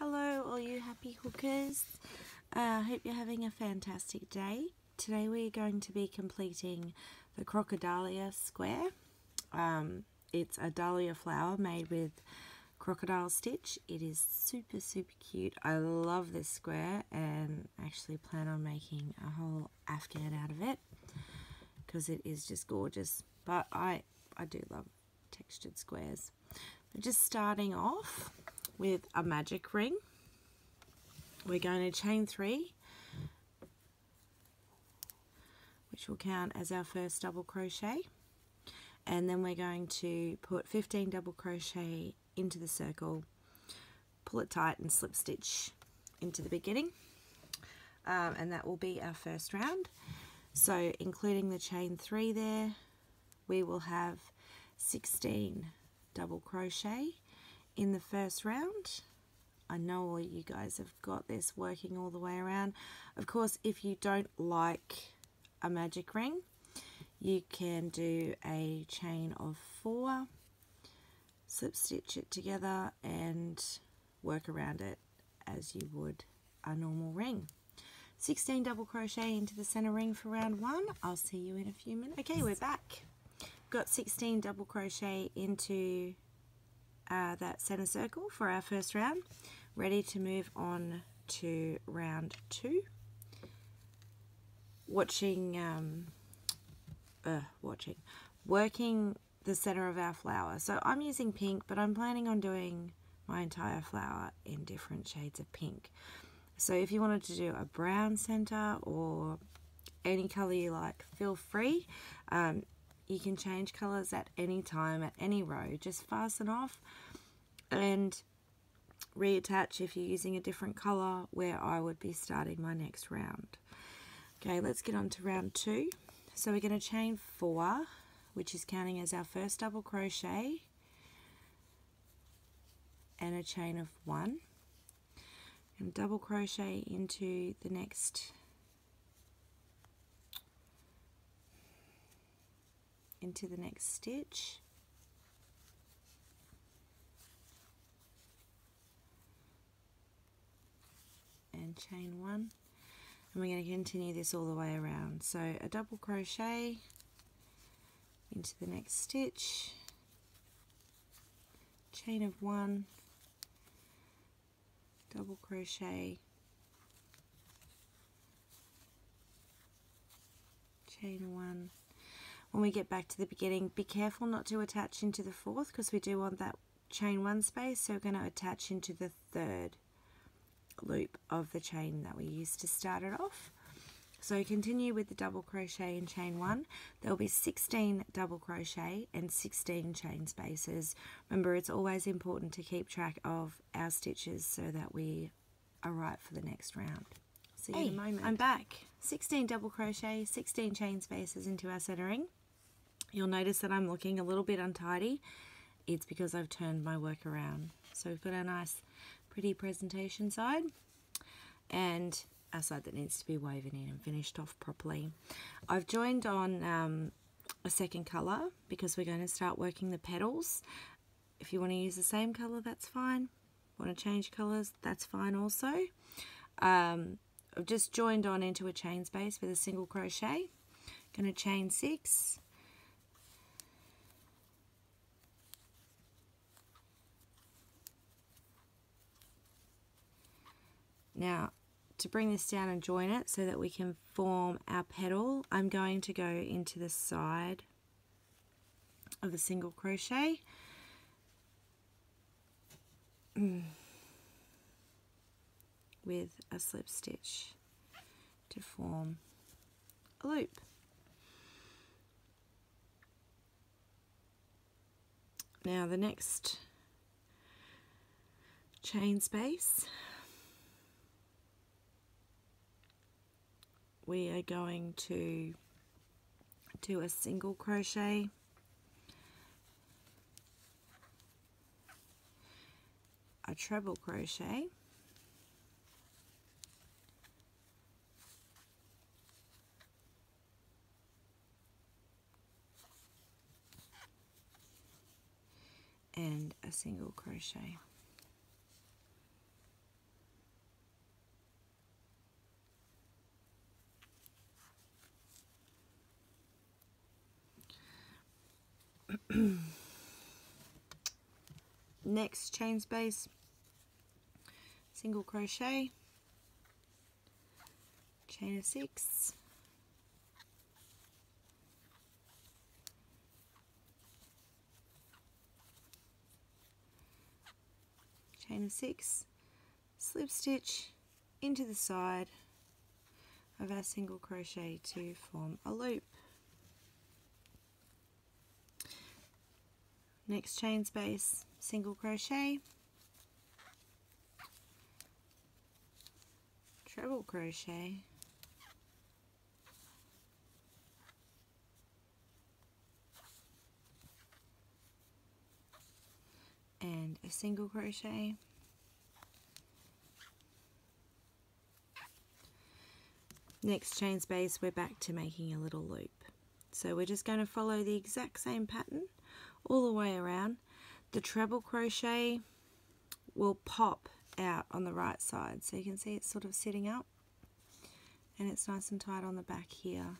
Hello all you happy hookers. I hope you're having a fantastic day. Today we are going to be completing the crocodile square. It's a dahlia flower made with crocodile stitch. It is super cute. I love this square and actually plan on making a whole afghan out of it because it is just gorgeous. But I do love textured squares. But just starting off with a magic ring, we're going to chain 3, which will count as our first double crochet, and then we're going to put 15 double crochet into the circle, pull it tight and slip stitch into the beginning, and that will be our first round. So including the chain 3 there, we will have 16 double crochet in the first round. I know all you guys have got this working all the way around. Of course, if you don't like a magic ring, you can do a chain of 4, slip stitch it together and work around it as you would a normal ring. 16 double crochet into the center ring for round 1. I'll see you in a few minutes. Okay, we're back. Got 16 double crochet into that center circle for our first round. Ready to move on to round 2. Working the center of our flower. So I'm using pink, but I'm planning on doing my entire flower in different shades of pink. So if you wanted to do a brown center or any color you like, feel free. You can change colors at any time, at any row. Just fasten off and reattach if you're using a different color where I would be starting my next round. Okay, let's get on to round 2. So we're going to chain 4, which is counting as our first double crochet, and a chain of 1, and double crochet into the next stitch, and chain 1, and we're going to continue this all the way around. So a double crochet into the next stitch, chain of 1, double crochet, chain 1. When we get back to the beginning, be careful not to attach into the 4th because we do want that chain 1 space, so we're going to attach into the 3rd loop of the chain that we used to start it off. So continue with the double crochet in chain 1. There will be 16 double crochet and 16 chain spaces. Remember, it's always important to keep track of our stitches so that we are right for the next round. See you in a moment. I'm back. 16 double crochet, 16 chain spaces into our centering. You'll notice that I'm looking a little bit untidy. It's because I've turned my work around. So we've got our nice pretty presentation side and our side that needs to be woven in and finished off properly. I've joined on a second colour because we're going to start working the petals. If you want to use the same colour, that's fine. Want to change colours, that's fine also. I've just joined on into a chain space with a single crochet. Going to chain 6. Now, to bring this down and join it so that we can form our petal, I'm going to go into the side of a single crochet. With a slip stitch to form a loop. Now the next chain space, we are going to do a single crochet, a treble crochet, and a single crochet. Next chain space, single crochet, chain of 6, chain of 6, slip stitch into the side of our single crochet to form a loop. Next chain space, single crochet, treble crochet, and a single crochet, next chain space we're back to making a little loop. So we're just going to follow the exact same pattern all the way around. The treble crochet will pop out on the right side, so you can see it's sort of sitting up and it's nice and tight on the back here.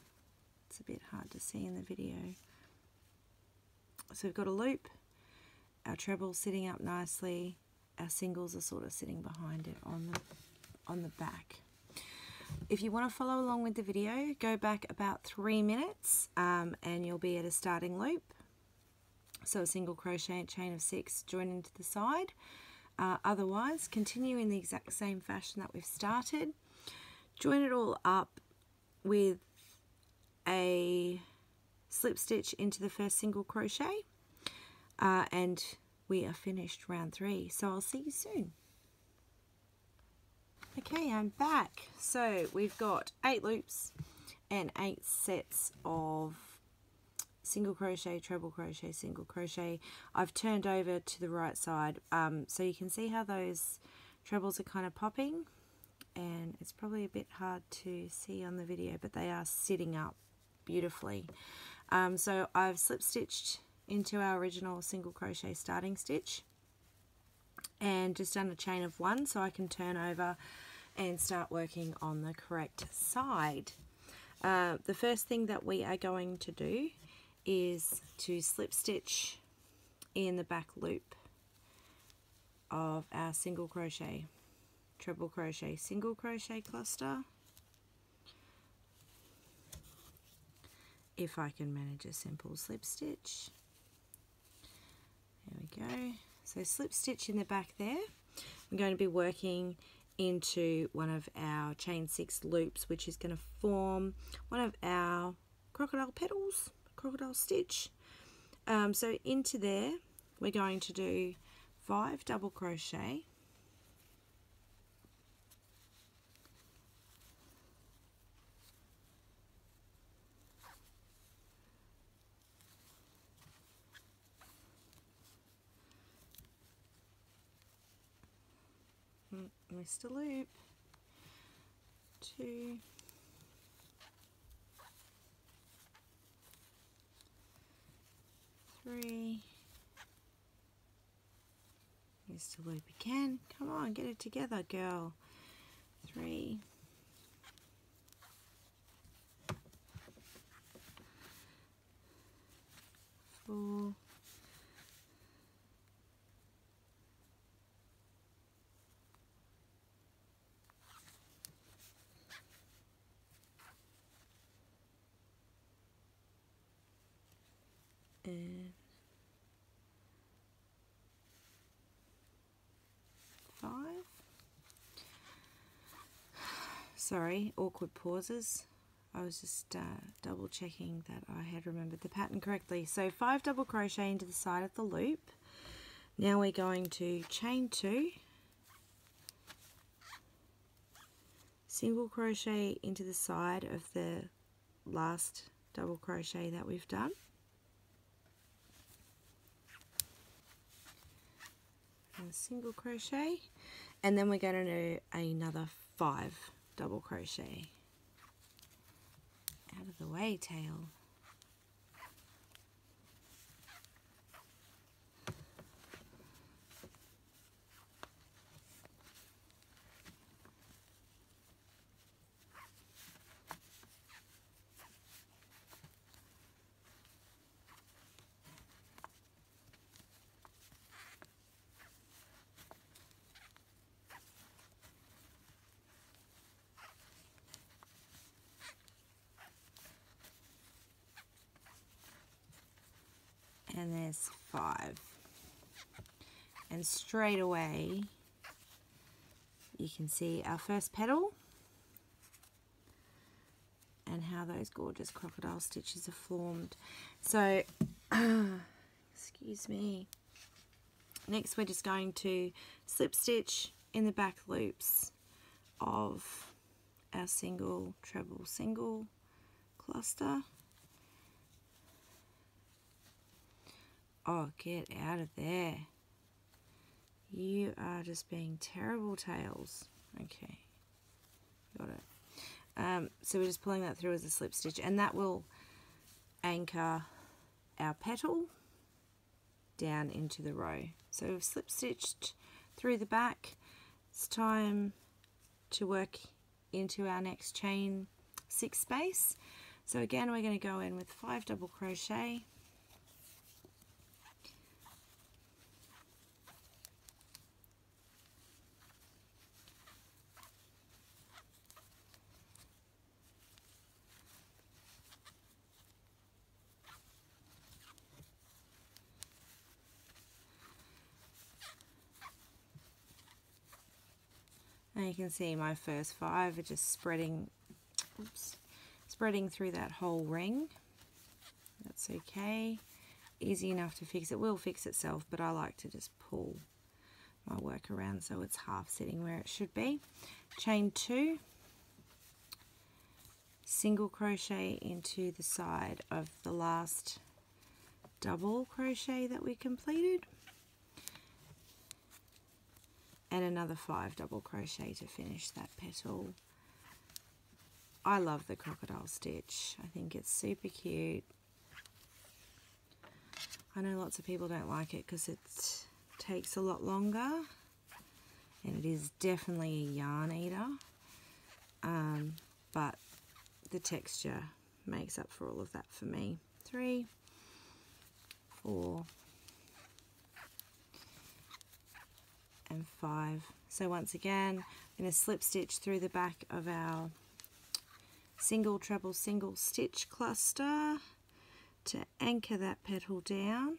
It's a bit hard to see in the video. So we've got a loop, our treble sitting up nicely, our singles are sort of sitting behind it on the back. If you want to follow along with the video, go back about 3 minutes and you'll be at a starting loop. So a single crochet and chain of 6, join into the side. Otherwise, continue in the exact same fashion that we've started. Join it all up with a slip stitch into the first single crochet, and we are finished round 3. So I'll see you soon. Okay, I'm back. So we've got 8 loops and 8 sets of single crochet, treble crochet, single crochet. I've turned over to the right side, so you can see how those trebles are kind of popping, and it's probably a bit hard to see on the video, but they are sitting up beautifully. So I've slip stitched into our original single crochet starting stitch and just done a chain of 1 so I can turn over and start working on the correct side. The first thing that we are going to do is to slip stitch in the back loop of our single crochet, treble crochet, single crochet cluster. If I can manage a simple slip stitch. There we go. So slip stitch in the back there. I'm going to be working into one of our chain 6 loops, which is going to form one of our crocodile petals, crocodile stitch. So into there we're going to do 5 double crochet, missed a loop, 2, 3, missed a loop again, come on, get it together girl, 3, 4, 5. Sorry, awkward pauses. I was just double checking that I had remembered the pattern correctly. So 5 double crochet into the side of the loop. Now we're going to chain 2, single crochet into the side of the last double crochet that we've done. And a single crochet, and then we're going to do another 5 double crochet. Out of the way, tail. and there's 5. And straight away you can see our first petal and how those gorgeous crocodile stitches are formed. So excuse me, next we're just going to slip stitch in the back loops of our single, treble, single cluster. Oh, get out of there. You are just being terrible tails. Okay, got it. So we're just pulling that through as a slip stitch, and that will anchor our petal down into the row. So we've slip stitched through the back. It's time to work into our next chain 6 space. So again, we're going to go in with 5 double crochet. And you can see my first 5 are just spreading, spreading through that whole ring. That's okay. Easy enough to fix. It will fix itself, but I like to just pull my work around so it's half sitting where it should be. Chain 2, single crochet into the side of the last double crochet that we completed. And another 5 double crochet to finish that petal. I love the crocodile stitch. I think it's super cute. I know lots of people don't like it because it takes a lot longer, and it is definitely a yarn eater, but the texture makes up for all of that for me. 3, 4, and 5. So once again, I'm going to slip stitch through the back of our single, treble, single stitch cluster to anchor that petal down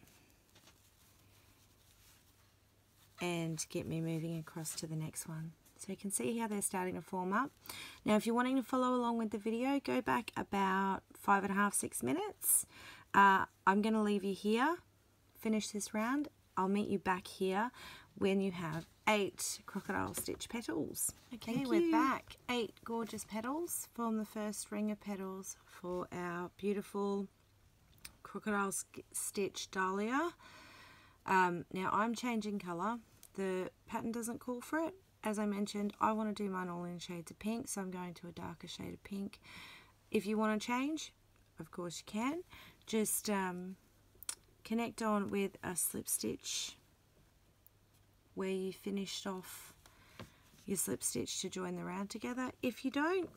and get me moving across to the next one. So you can see how they're starting to form up. Now if you're wanting to follow along with the video, go back about 5.5, 6 minutes. I'm going to leave you here, finish this round. I'll meet you back here when you have 8 crocodile stitch petals. Okay, we're back. 8 gorgeous petals. Form the first ring of petals for our beautiful crocodile stitch Dahlia. Now I'm changing colour. The pattern doesn't call for it. As I mentioned, I want to do mine all in shades of pink, so I'm going to a darker shade of pink. If you want to change, of course you can. Just connect on with a slip stitch where you finished off your slip stitch to join the round together. If you don't,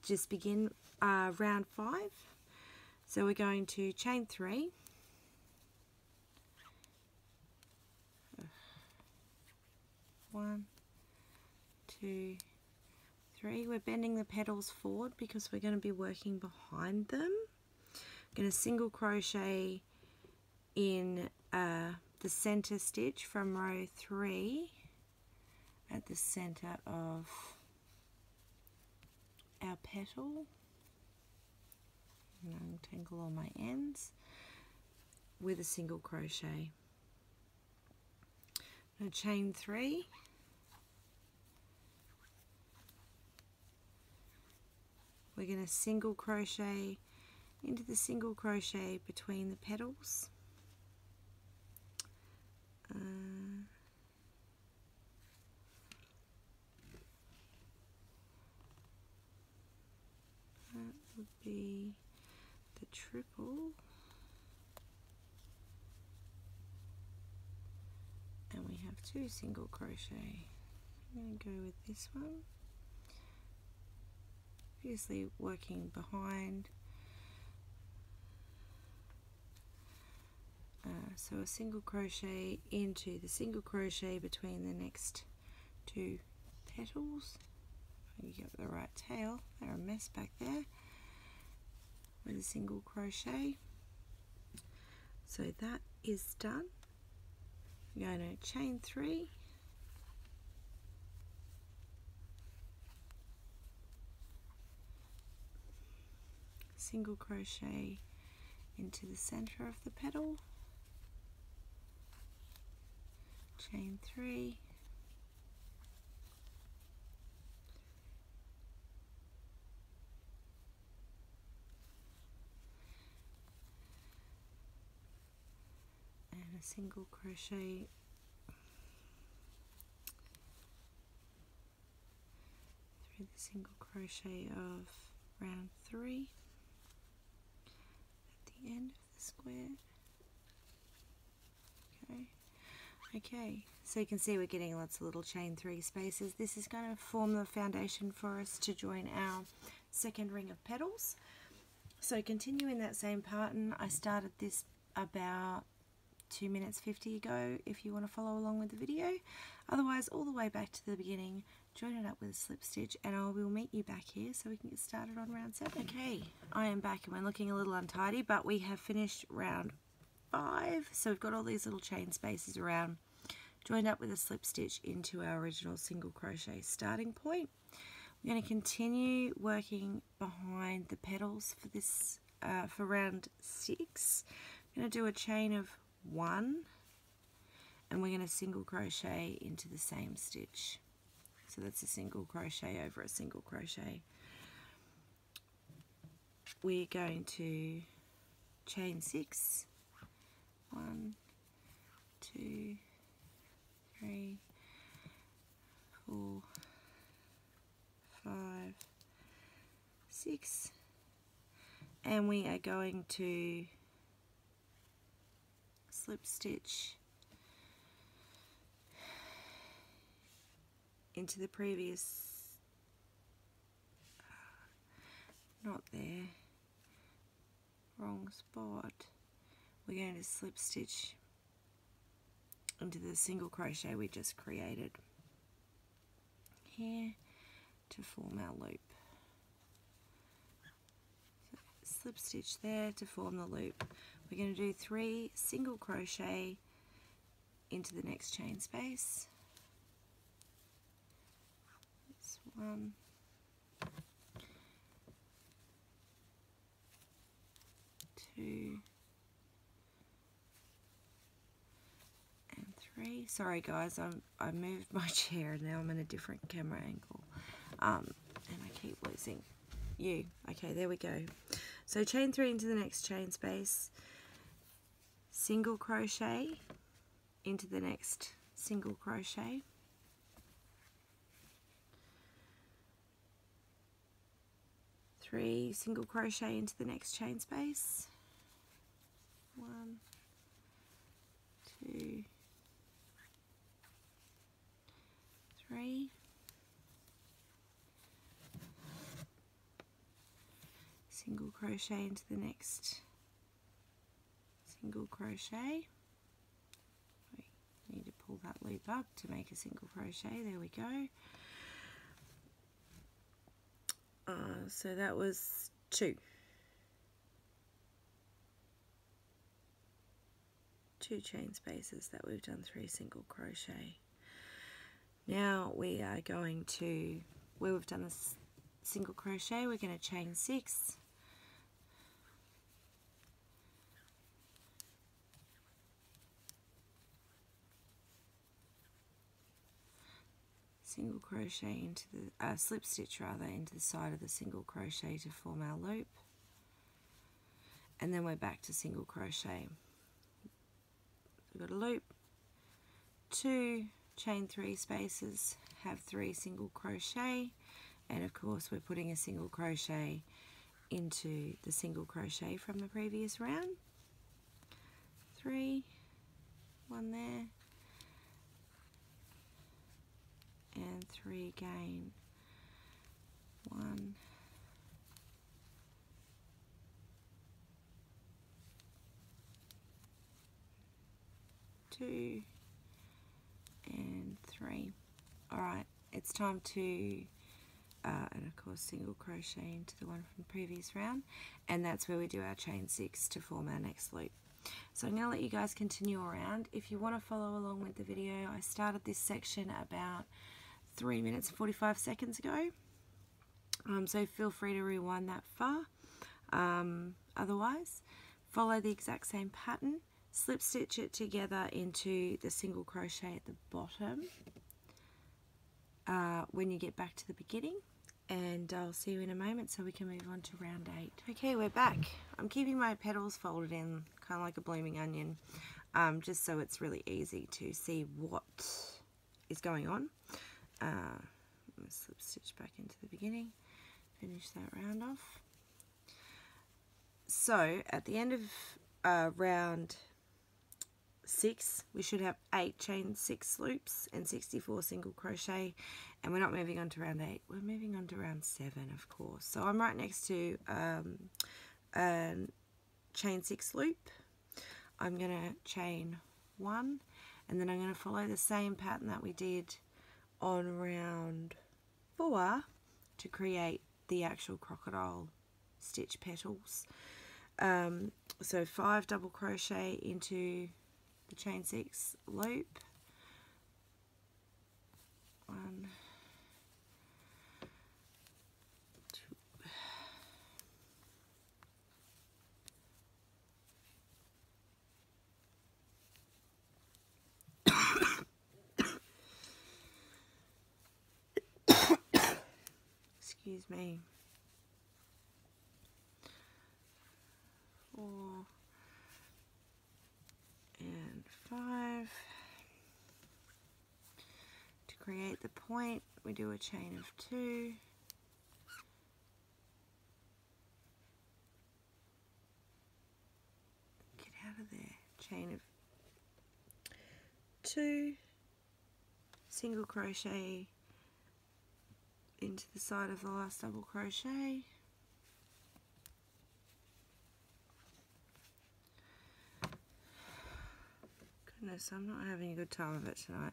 just begin round 5. So we're going to chain 3, one, 2, 3. We're bending the petals forward because we're going to be working behind them. I'm going to single crochet in the center stitch from row 3 at the center of our petal, and untangle all my ends with a single crochet. I'm going to chain 3, we're going to single crochet into the single crochet between the petals. That would be the triple, and we have 2 single crochet. I'm going to go with this one, obviously working behind. So a single crochet into the single crochet between the next 2 petals. You get the right tail, they're a mess back there, with a single crochet. So that is done. We're going to chain 3, single crochet into the center of the petal, chain 3, and a single crochet through the single crochet of round 3 at the end of the square. Okay, so you can see we're getting lots of little chain 3 spaces. This is going to form the foundation for us to join our second ring of petals. So continuing that same pattern, I started this about 2 minutes 50 ago if you want to follow along with the video. Otherwise, all the way back to the beginning, join it up with a slip stitch, and I will meet you back here so we can get started on round 7. Okay, I am back and we're looking a little untidy, but we have finished round 5. So we've got all these little chain spaces around, joined up with a slip stitch into our original single crochet starting point. We're going to continue working behind the petals for this for round 6. I'm going to do a chain of 1, and we're going to single crochet into the same stitch. So that's a single crochet over a single crochet. We're going to chain 6, 1, 2, 3, 4, 5, 6, and we are going to slip stitch into the previous, not there, wrong spot. We're going to slip stitch into the single crochet we just created here to form our loop. So slip stitch there to form the loop. We're going to do 3 single crochet into the next chain space. That's 1, 2, and 3. Sorry guys, I moved my chair and now I'm in a different camera angle, and I keep losing you. Okay, there we go. So chain 3 into the next chain space, single crochet into the next single crochet, three single crochet into the next chain space, 1, 2, 3, single crochet into the next single crochet. We need to pull that loop up to make a single crochet. There we go. So that was 2 chain spaces that we've done 3 single crochet. Now we are going to, where we've done a single crochet, we're going to chain 6, single crochet into the slip stitch rather into the side of the single crochet to form our loop, and then we're back to single crochet. We've got a loop, 2 chain 3 spaces, have 3 single crochet, and of course we're putting a single crochet into the single crochet from the previous round. 3, 1 there, and 3 again, 1, 2, and 3. Alright, it's time to, and of course single crochet into the one from the previous round, and that's where we do our chain 6 to form our next loop. So I'm going to let you guys continue around. If you want to follow along with the video, I started this section about 3 minutes and 45 seconds ago. So feel free to rewind that far. Otherwise, follow the exact same pattern, slip stitch it together into the single crochet at the bottom when you get back to the beginning, and I'll see you in a moment so we can move on to round 8. Okay, we're back. I'm keeping my petals folded in kind of like a blooming onion, just so it's really easy to see what is going on. I'm going to slip stitch back into the beginning, finish that round off. So at the end of round 6, we should have 8 chain 6 loops and 64 single crochet, and we're not moving on to round 8, we're moving on to round 7, of course. So I'm right next to a chain 6 loop. I'm going to chain 1, and then I'm going to follow the same pattern that we did on round 4 to create the actual crocodile stitch petals. So 5 double crochet into the chain 6 loop, 1, 2. Excuse me. 4 and 5. To create the point, we do a chain of 2. Get out of there. Chain of 2, single crochet into the side of the last double crochet. Goodness, I'm not having a good time of it tonight.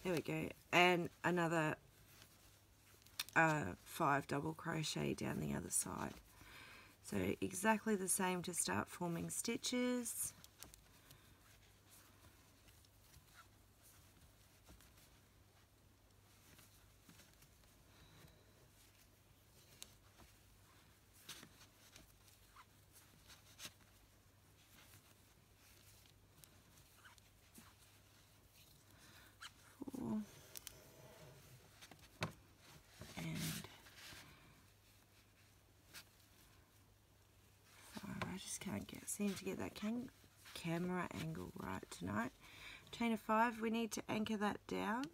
There we go. And another 5 double crochet down the other side. So exactly the same to start forming stitches. Seem to get that camera angle right tonight. Chain of 5, we need to anchor that down.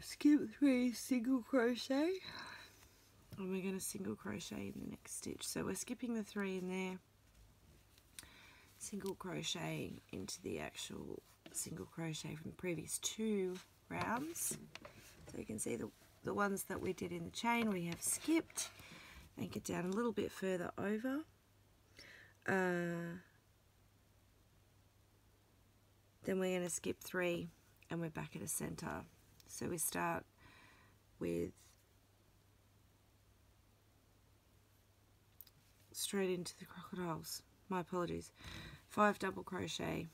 Skip 3 single crochet, and we're going to single crochet in the next stitch. So we're skipping the 3 in there, single crochet into the actual single crochet from the previous 2 rounds. So you can see the ones that we did in the chain we have skipped, anchored down a little bit further over. Then we're going to skip 3 and we're back at a center. So we start with straight into the crocodiles. My apologies. 5 double crochet,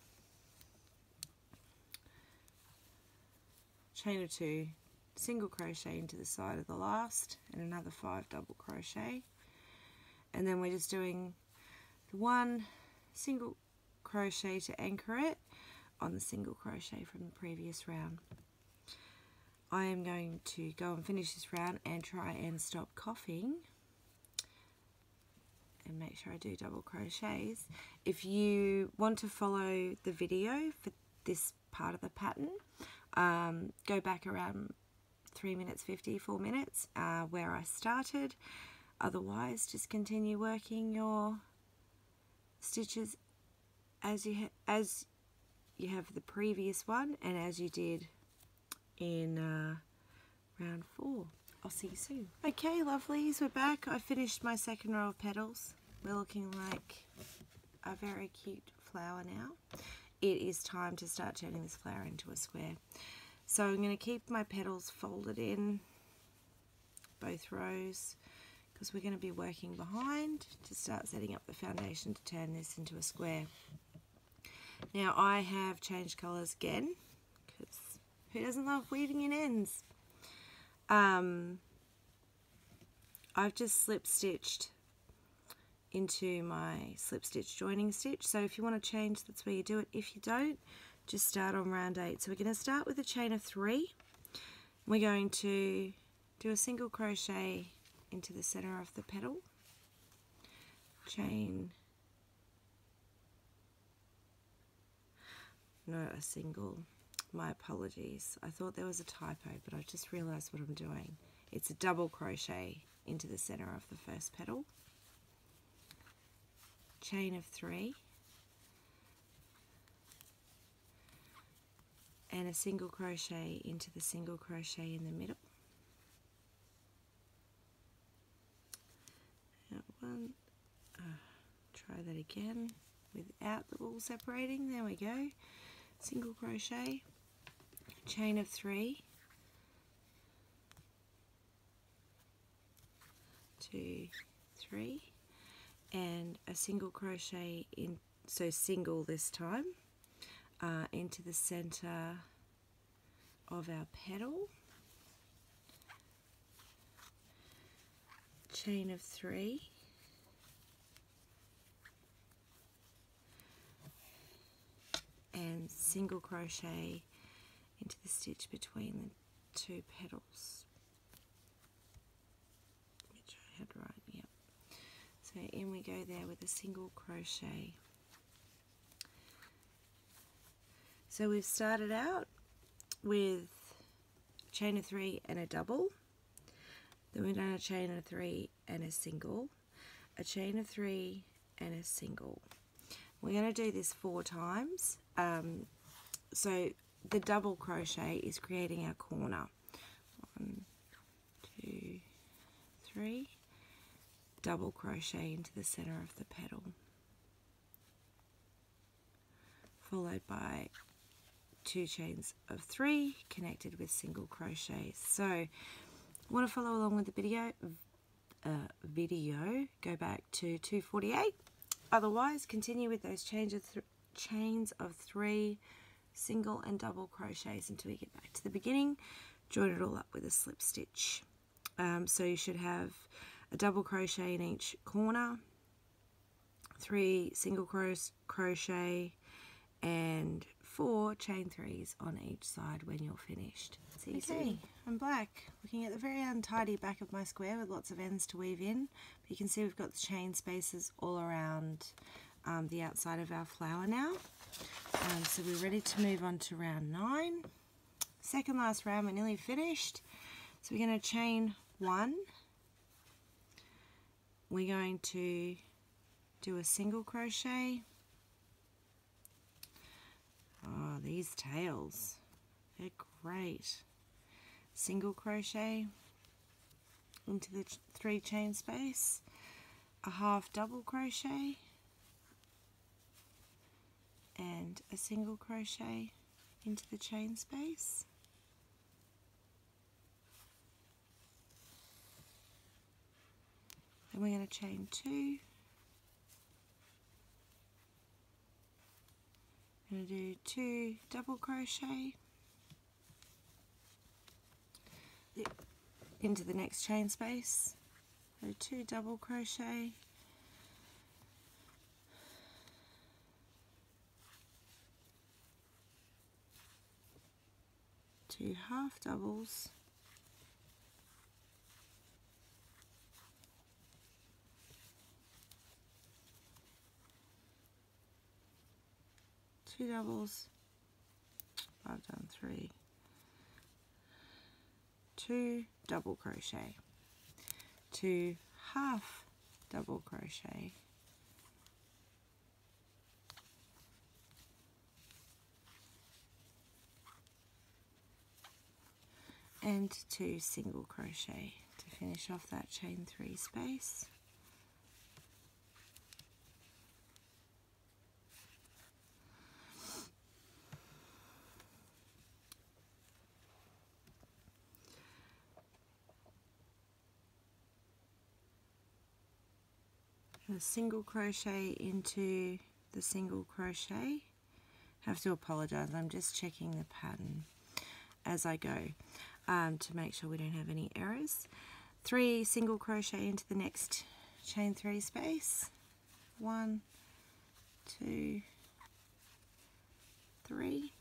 chain of 2, single crochet into the side of the last, and another 5 double crochet, and then we're just doing the 1 single crochet to anchor it on the single crochet from the previous round. I am going to go and finish this round and try and stop coughing and make sure I do double crochets. If you want to follow the video for this part of the pattern, go back around 3 minutes 50, 4 minutes where I started. Otherwise, just continue working your stitches as you have the previous one and as you did in round 4. I'll see you soon. Okay, lovelies, we're back. I finished my second row of petals. We're looking like a very cute flower now. It is time to start turning this flower into a square. So I'm going to keep my petals folded in both rows because we're going to be working behind to start setting up the foundation to turn this into a square. Now I have changed colours again because who doesn't love weaving in ends? I've just slip stitched into my slip stitch joining stitch, so if you want to change, that's where you do it. If you don't, just start on round 8. So we're going to start with a chain of 3. We're going to do a single crochet into the center of the petal, chain, not a single, my apologies, I thought there was a typo, but I just realized what I'm doing. It's a double crochet into the center of the first petal, chain of 3, and a single crochet into the single crochet in the middle. That one, try that again without the wool separating. There we go. Single crochet, chain of 3, 2, 3, and a single crochet in, so single this time, into the center of our petal, chain of 3, and single crochet into the stitch between the 2 petals, which I had right, yep. So in we go there with a single crochet. So we've started out with a chain of 3 and a double, then we've done a chain of 3 and a single, a chain of 3 and a single. We're going to do this 4 times. So the double crochet is creating our corner. 1, 2, 3, double crochet into the center of the petal, followed by 2 chains of 3 connected with single crochets. So want to follow along with the video, go back to 248. Otherwise, continue with those chains of 3 single and double crochets until we get back to the beginning. Join it all up with a slip stitch. So you should have a double crochet in each corner, 3 single crochet, and 4 chain 3s on each side when you're finished. It's easy. Okay, I'm back, looking at the very untidy back of my square with lots of ends to weave in. But you can see we've got the chain spaces all around the outside of our flower now. So we're ready to move on to round 9. Second last round, we're nearly finished. So we're going to chain 1. We're going to do a single crochet. Oh, these tails, they're great. Single crochet into the 3 chain space, a half double crochet, and a single crochet into the chain space. Then we're going to chain 2. I'm going to do 2 double crochet into the next chain space. So 2 double crochet, 2 half doubles, 2 doubles, I've done 3, 2 double crochet, 2 half double crochet, and 2 single crochet to finish off that chain 3 space. And a single crochet into the single crochet. I have to apologize, I'm just checking the pattern as I go to make sure we don't have any errors. 3 single crochet into the next chain 3 space. 1, 2, 3.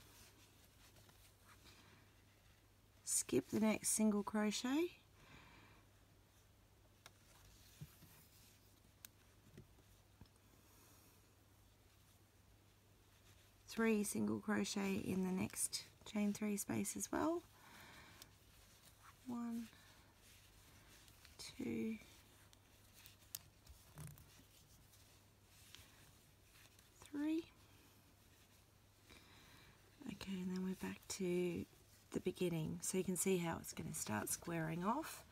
Skip the next single crochet. Three single crochet in the next chain 3 space as well. 1, 2, 3. Okay, and then we're back to the beginning, so you can see how it's going to start squaring off.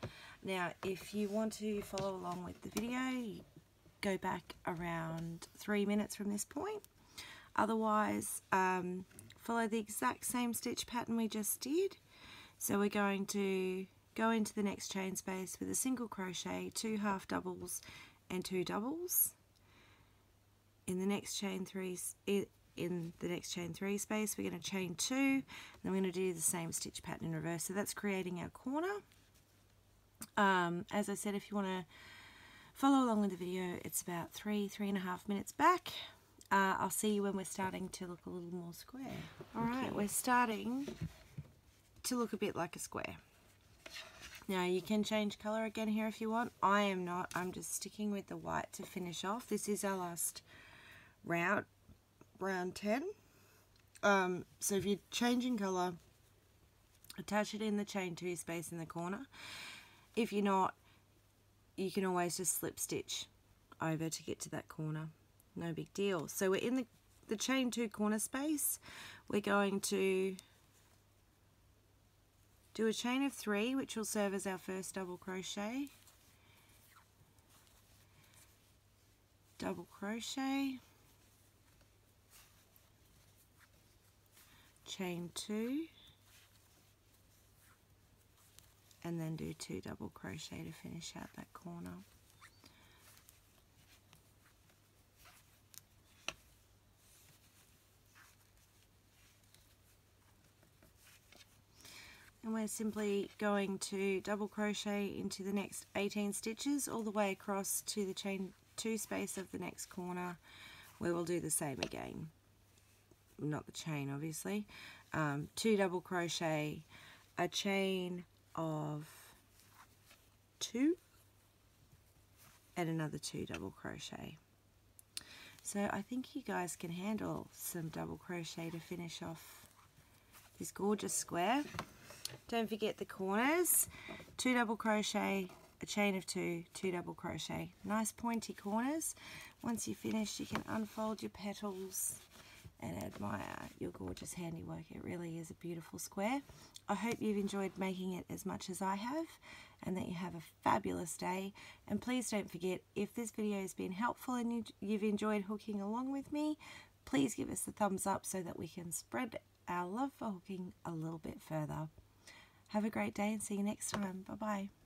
Now if you want to follow along with the video, you go back around 3 minutes from this point. Otherwise, follow the exact same stitch pattern we just did. So we're going to go into the next chain space with a single crochet, 2 half doubles and 2 doubles. In the next chain 3 space, we're going to chain 2, and then we're going to do the same stitch pattern in reverse. So that's creating our corner. As I said, if you want to follow along with the video, it's about 3.5 minutes back. I'll see you when we're starting to look a little more square. Alright, we're starting to look a bit like a square. Now you can change colour again here if you want. I am not. I'm just sticking with the white to finish off. This is our last round 10. So if you're changing colour, attach it in the chain 2 space in the corner. If you're not, you can always just slip stitch over to get to that corner. No big deal. So we're in the chain 2 corner space. We're going to do a chain of 3, which will serve as our first double crochet. Double crochet. Chain 2. And then do 2 double crochet to finish out that corner. And we're simply going to double crochet into the next 18 stitches all the way across to the chain 2 space of the next corner, where we'll do the same again. Not the chain, obviously. 2 double crochet, a chain of 2, and another 2 double crochet. So I think you guys can handle some double crochet to finish off this gorgeous square. Don't forget the corners. 2 double crochet, a chain of 2, 2 double crochet. Nice pointy corners. Once you're finished, you can unfold your petals and admire your gorgeous handiwork. It really is a beautiful square. I hope you've enjoyed making it as much as I have, and that you have a fabulous day. And please don't forget, if this video has been helpful and you've enjoyed hooking along with me, please give us a thumbs up so that we can spread our love for hooking a little bit further. Have a great day and see you next time. Bye bye.